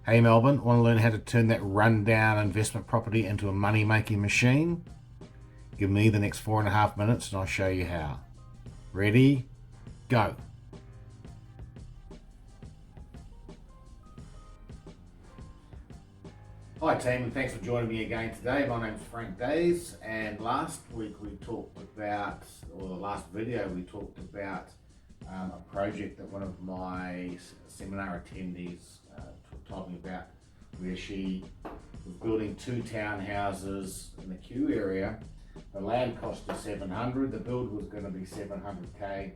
Hey Melbourne, want to learn how to turn that rundown investment property into a money-making machine? Give me the next 4.5 minutes and I'll show you how. Ready? Go. Hi team, and thanks for joining me again today. My name's Frank Days, and last week we talked about, or the last video we talked about a project that one of my seminar attendees told me about, where she was building 2 townhouses in the Kew area. The land cost her 700, the build was going to be 700k,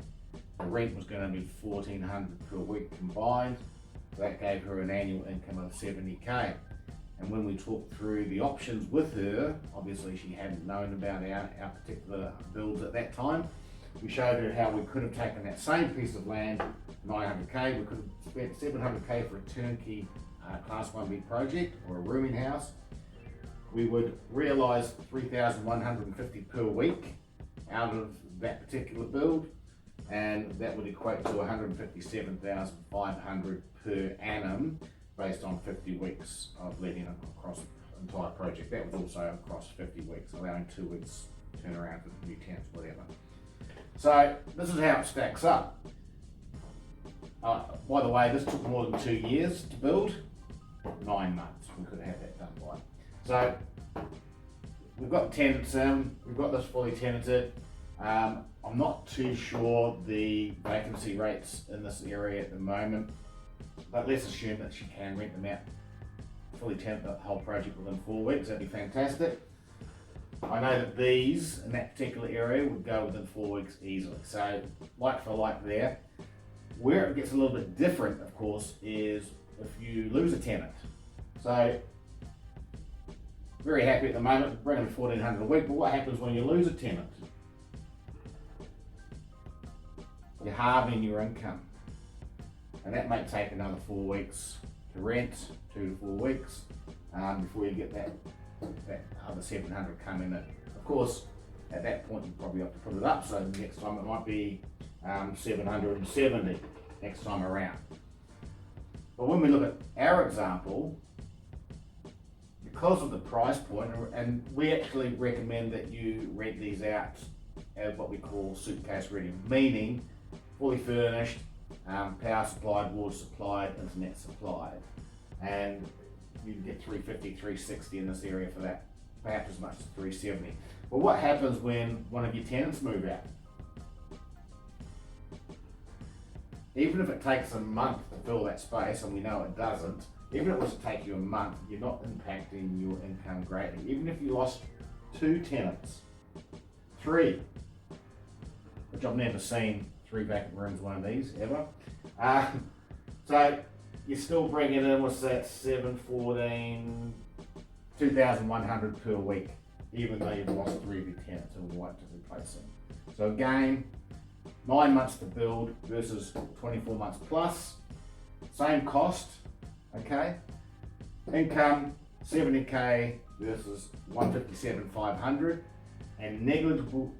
the rent was going to be 1400 per week combined, so that gave her an annual income of 70k. And when we talked through the options with her, obviously she hadn't known about our particular builds at that time. We showed her how we could have taken that same piece of land, 900k, we could have spent 700k for a turnkey Class 1B project or a rooming house. We would realise 3,150 per week out of that particular build, and that would equate to 157,500 per annum based on 50 weeks of letting across the entire project. That was also across 50 weeks, allowing 2 weeks turnaround for new tenants, whatever. So this is how it stacks up. By the way, this took more than 2 years to build, 9 months. We could have had that done by. So we've got tenants in, we've got this fully tenanted. I'm not too sure the vacancy rates in this area at the moment, but let's assume that she can rent them out fully tenant the whole project within 4 weeks. That'd be fantastic. I know that these in that particular area would go within 4 weeks easily. So like for like there. Where it gets a little bit different, of course, is if you lose a tenant. So very happy at the moment, bringing in 1,400 a week, but what happens when you lose a tenant? You're halving your income. And that may take another 4 weeks to rent, 2 to 4 weeks, before you get that other 700 coming in. Of course, at that point you probably have to put it up, so next time it might be 770 next time around. But when we look at our example, because of the price point, and we actually recommend that you rent these out as what we call suitcase ready, meaning fully furnished, power supplied, water supplied, internet supplied, and you can get 350, 360 in this area for that, perhaps as much as 370. But what happens when one of your tenants move out? Even if it takes a month to fill that space, and we know it doesn't, even if it was to take you a month, you're not impacting your income greatly. Even if you lost 2 tenants, 3, which I've never seen 3 vacant rooms, one of these ever. So you're still bringing in, what's that, 714, 2,100 per week, even though you've lost 3 of your tenants and would like to replace them. So again, 9 months to build versus 24 months plus, same cost, okay? Income 70k versus 157,500, and negligible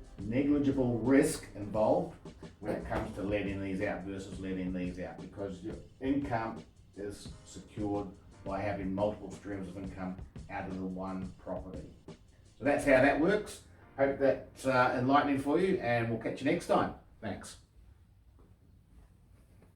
risk involved when it comes to letting these out versus letting these out, because your income is secured by having multiple streams of income out of the one property. So that's how that works. Hope that's enlightening for you, and we'll catch you next time. Thanks.